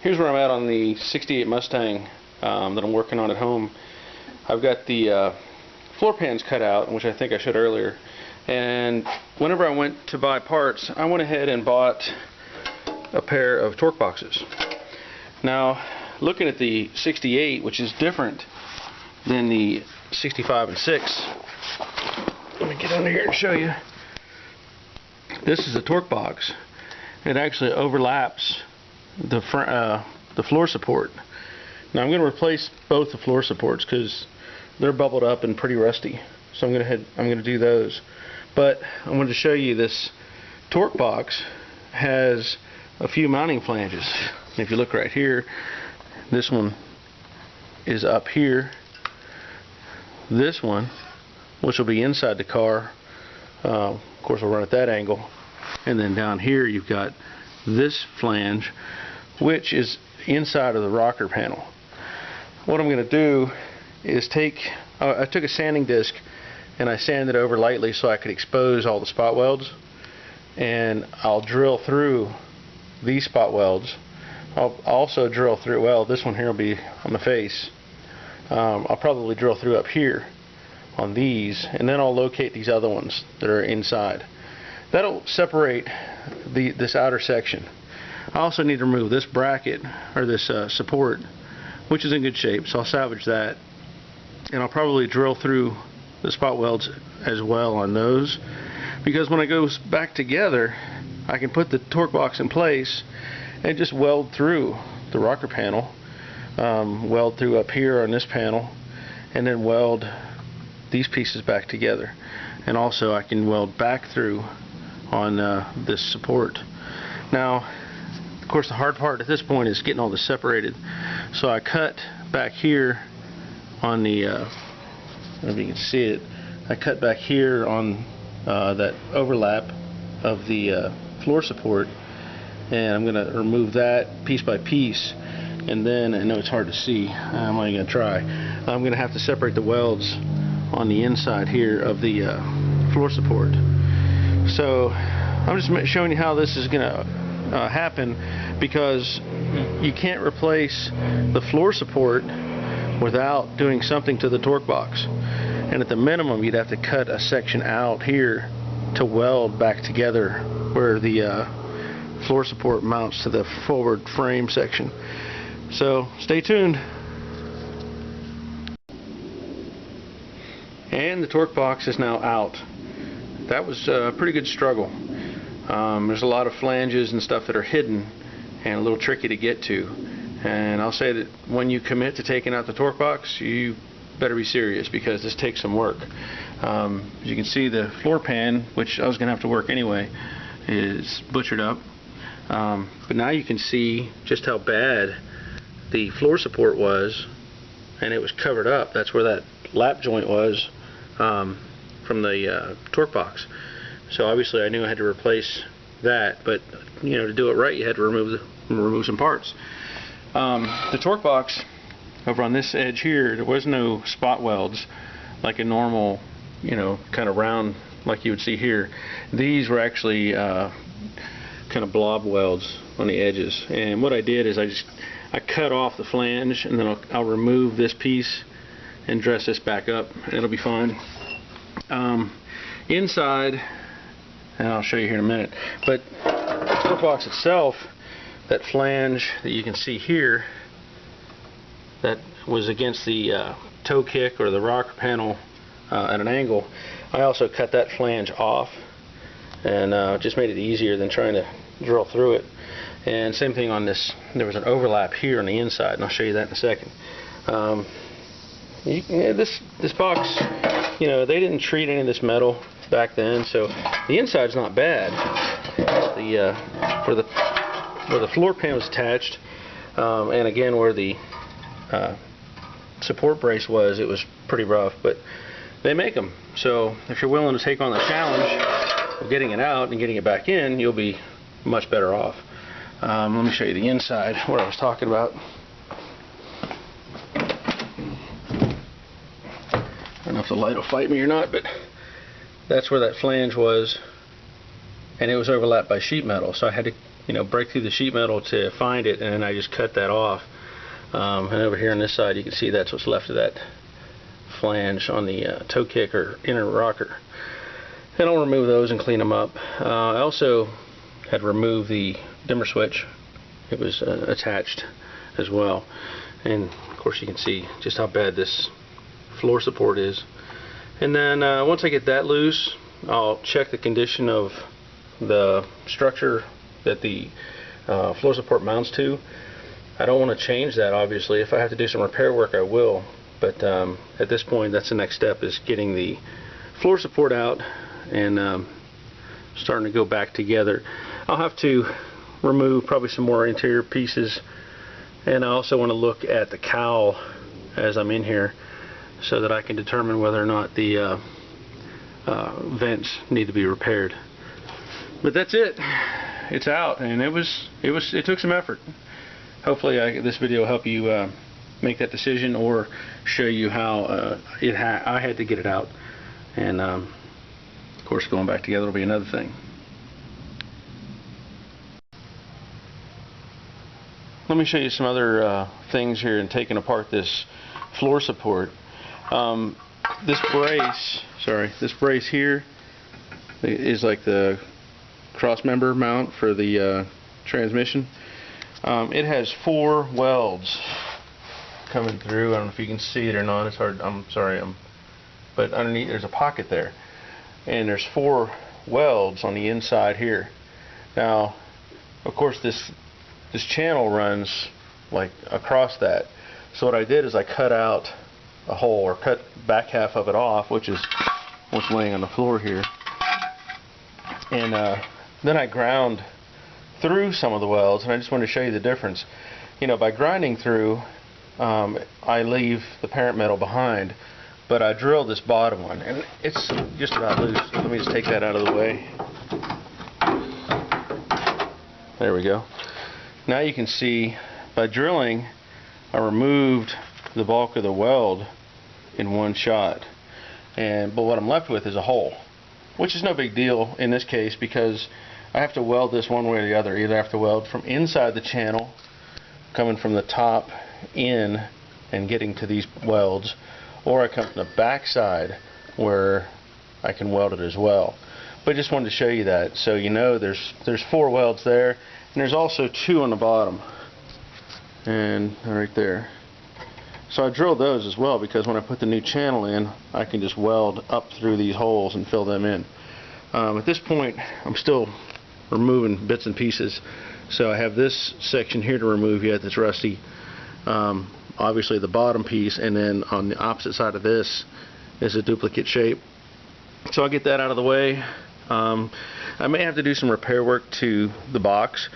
Here's where I'm at on the 68 Mustang that I'm working on at home. I've got the floor pans cut out, which I think I showed earlier, and whenever I went to buy parts, I went ahead and bought a pair of torque boxes. Now, looking at the 68, which is different than the 65 and 6, let me get under here and show you. This is a torque box. It actually overlaps the floor support. Now I'm going to replace both the floor supports because they're bubbled up and pretty rusty. So I'm going to do those. But I wanted to show you this torque box has a few mounting flanges. If you look right here, this one is up here. This one, which will be inside the car, of course we'll run at that angle. And then down here you've got this flange, which is inside of the rocker panel. What I'm going to do is I took a sanding disc and I sanded it over lightly so I could expose all the spot welds, and I'll drill through these spot welds. I'll also drill through, well, this one here will be on the face. I'll probably drill through up here on these, and then I'll locate these other ones that are inside. That'll separate this outer section. I also need to remove this bracket, or this support, which is in good shape, so I'll salvage that. And I'll probably drill through the spot welds as well on those, because when it goes back together, I can put the torque box in place and just weld through the rocker panel, weld through up here on this panel, and then weld these pieces back together. And also I can weld back through on this support. Now, of course, the hard part at this point is getting all this separated. So I cut back here on the, I don't know if you can see it, I cut back here on that overlap of the floor support, and I'm going to remove that piece by piece. And then, I know it's hard to see, I'm only going to try, I'm going to have to separate the welds on the inside here of the floor support. So I'm just showing you how this is going to happen, because you can't replace the floor support without doing something to the torque box. And at the minimum, you'd have to cut a section out here to weld back together where the floor support mounts to the forward frame section. So stay tuned. And the torque box is now out. That was a pretty good struggle. There's a lot of flanges and stuff that are hidden and a little tricky to get to. And I'll say that when you commit to taking out the torque box, you better be serious, because this takes some work. As you can see, the floor pan, which I was going to have to work anyway, is butchered up. But now you can see just how bad the floor support was, and it was covered up. That's where that lap joint was from the torque box. So obviously I knew I had to replace that, but you know, to do it right, you had to remove some parts. The torque box over on this edge here, there was no spot welds like a normal, you know, kind of round like you would see here. These were actually kind of blob welds on the edges. And what I did is I cut off the flange, and then I'll remove this piece and dress this back up, and it'll be fine. Inside, and I'll show you here in a minute, but the torque box itself, that flange that you can see here that was against the toe kick or the rocker panel at an angle, I also cut that flange off, and just made it easier than trying to drill through it. And same thing on this, there was an overlap here on the inside, and I'll show you that in a second. This box, you know, they didn't treat any of this metal back then, so the inside's not bad. Where the floor pan was attached, and again where the support brace was, it was pretty rough, but they make them. So if you're willing to take on the challenge of getting it out and getting it back in, you'll be much better off. Let me show you the inside, what I was talking about. I don't know if the light will fight me or not, but that's where that flange was, and it was overlapped by sheet metal, so I had to break through the sheet metal to find it, and then I just cut that off. And over here on this side, you can see that's what's left of that flange on the toe kick or inner rocker. And I'll remove those and clean them up. I also had removed the dimmer switch. It was attached as well. And of course you can see just how bad this floor support is. And then once I get that loose, I'll check the condition of the structure that the floor support mounts to. I don't want to change that, obviously. If I have to do some repair work, I will. But at this point, that's the next step, is getting the floor support out and starting to go back together. I'll have to remove probably some more interior pieces, and I also want to look at the cowl as I'm in here so that I can determine whether or not the vents need to be repaired. But that's it. It's out, and it took some effort. Hopefully this video will help you make that decision, or show you how I had to get it out. And of course, going back together will be another thing. Let me show you some other things here in taking apart this floor support. This brace here is like the cross member mount for the transmission. It has 4 welds coming through. I don't know if you can see it or not. It's hard. I'm sorry. But underneath there's a pocket there, and there's 4 welds on the inside here. Now, of course, this channel runs like across that. So what I did is I cut out a hole, or cut back half of it off, which is what's laying on the floor here. And then I ground through some of the welds, and I just wanted to show you the difference. By grinding through, I leave the parent metal behind, but I drilled this bottom one, and it's just about loose. Let me just take that out of the way. There we go. Now you can see, by drilling, I removed the bulk of the weld in one shot, but what I'm left with is a hole, which is no big deal in this case, because I have to weld this one way or the other. Either I have to weld from inside the channel, coming from the top in and getting to these welds, or I come from the back side where I can weld it as well. But I just wanted to show you that, so there's 4 welds there, and there's also 2 on the bottom, and right there. So I drilled those as well, because when I put the new channel in, I can just weld up through these holes and fill them in. At this point, I'm still removing bits and pieces, so I have this section here to remove yet that's rusty. Obviously the bottom piece, and then on the opposite side of this is a duplicate shape. So I'll get that out of the way. I may have to do some repair work to the box,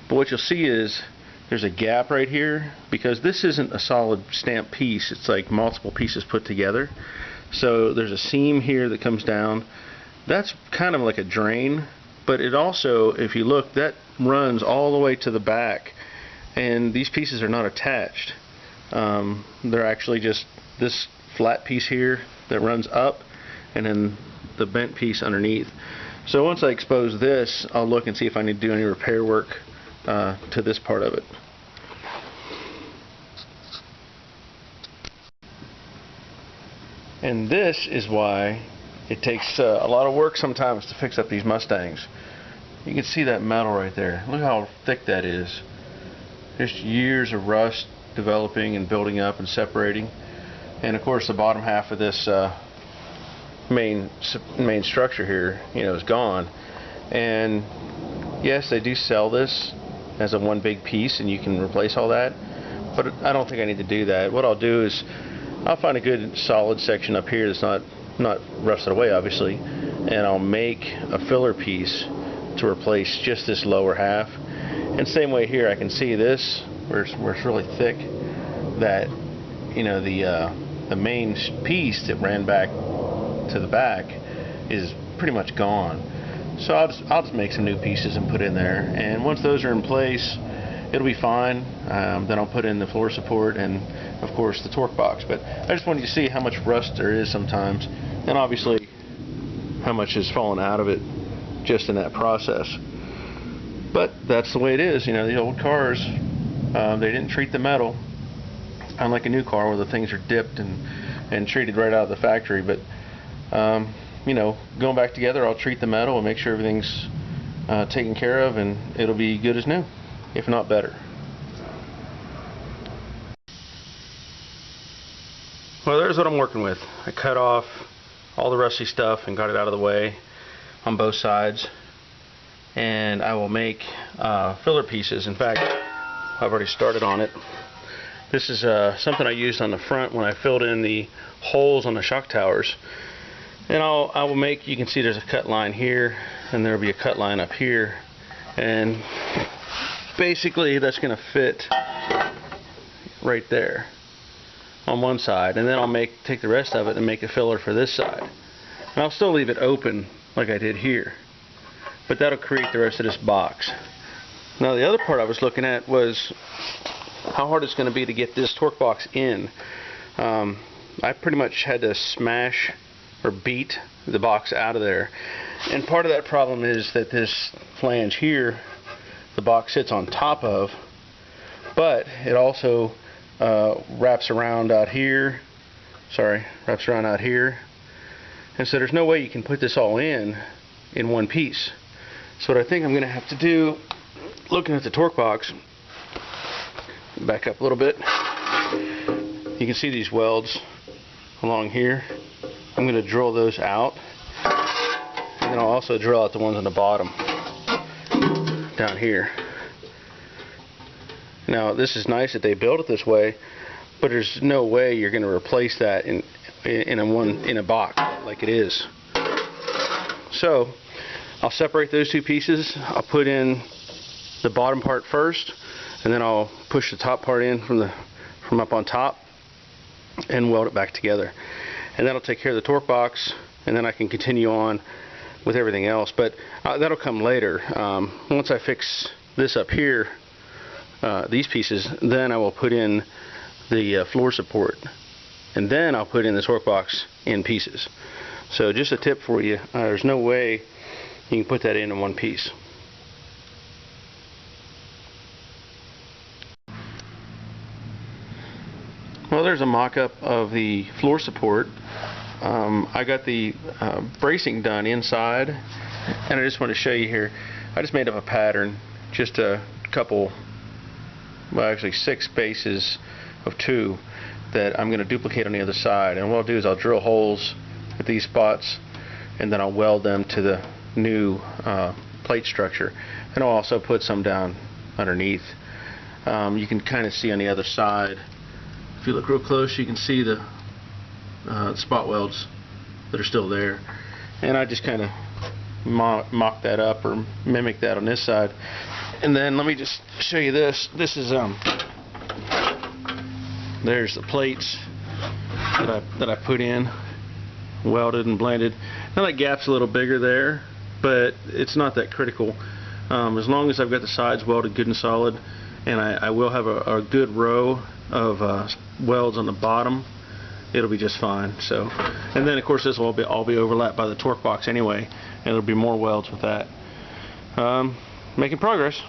but what you'll see is there's a gap right here, because this isn't a solid stamped piece. It's like multiple pieces put together. So there's a seam here that comes down. That's kind of like a drain, but it also, if you look, that runs all the way to the back, and these pieces are not attached. They're actually just this flat piece here that runs up, and then the bent piece underneath. So once I expose this, I'll look and see if I need to do any repair work to this part of it. And this is why it takes a lot of work sometimes to fix up these Mustangs. You can see that metal right there. Look how thick that is. Just years of rust developing and building up and separating. And of course the bottom half of this main structure here, is gone. And yes, they do sell this as a one big piece, and you can replace all that, but I don't think I need to do that. What I'll do is I'll find a good solid section up here that's not rusted away, obviously, and I'll make a filler piece to replace just this lower half. And same way here, I can see this where it's really thick, that the main piece that ran back to the back is pretty much gone. So I'll just make some new pieces and put in there, and once those are in place, it'll be fine. Then I'll put in the floor support and of course the torque box. But I just wanted you to see how much rust there is sometimes, and obviously how much has fallen out of it just in that process. But that's the way it is. You know, the old cars, they didn't treat the metal, unlike a new car where the things are dipped and treated right out of the factory. But you know, going back together, I'll treat the metal and make sure everything's taken care of, and it'll be good as new, if not better. Well, there's what I'm working with. I cut off all the rusty stuff and got it out of the way on both sides, and I will make filler pieces. In fact, I've already started on it. This is something I used on the front when I filled in the holes on the shock towers. And I will make, you can see there's a cut line here, and there'll be a cut line up here, and basically that's going to fit right there on one side, and then I'll take the rest of it and make a filler for this side. And I'll still leave it open like I did here, but that'll create the rest of this box. Now the other part I was looking at was how hard it's going to be to get this torque box in. I pretty much had to smash or beat the box out of there, and part of that problem is that this flange here the box sits on top of, but it also wraps around out here, and so there's no way you can put this all in one piece. So what I think I'm going to have to do, looking at the torque box, back up a little bit, you can see these welds along here. I'm going to drill those out, and then I'll also drill out the ones on the bottom down here. Now this is nice that they built it this way, but there's no way you're going to replace that in a box like it is. So I'll separate those two pieces. I'll put in the bottom part first, and then I'll push the top part in from up on top and weld it back together. And that'll take care of the torque box, and then I can continue on with everything else. But that'll come later. Once I fix this up here, these pieces, then I will put in the floor support, and then I'll put in the torque box in pieces. So just a tip for you, there's no way you can put that in one piece. Well, there's a mock-up of the floor support. I got the bracing done inside, and I just want to show you here. I just made up a pattern, just a couple, well actually 6 bases of 2 that I'm going to duplicate on the other side. And what I'll do is I'll drill holes at these spots, and then I'll weld them to the new plate structure, and I'll also put some down underneath. You can kind of see on the other side, if you look real close, you can see the spot welds that are still there, and I just kind of mock that up or mimic that on this side. And then let me just show you this. This is there's the plates that I put in, welded and blended. Now that gap's a little bigger there, but it's not that critical. As long as I've got the sides welded good and solid, and I will have a good row of welds on the bottom, it'll be just fine. So, and then of course this will all be overlapped by the torque box anyway, and there'll be more welds with that. Making progress.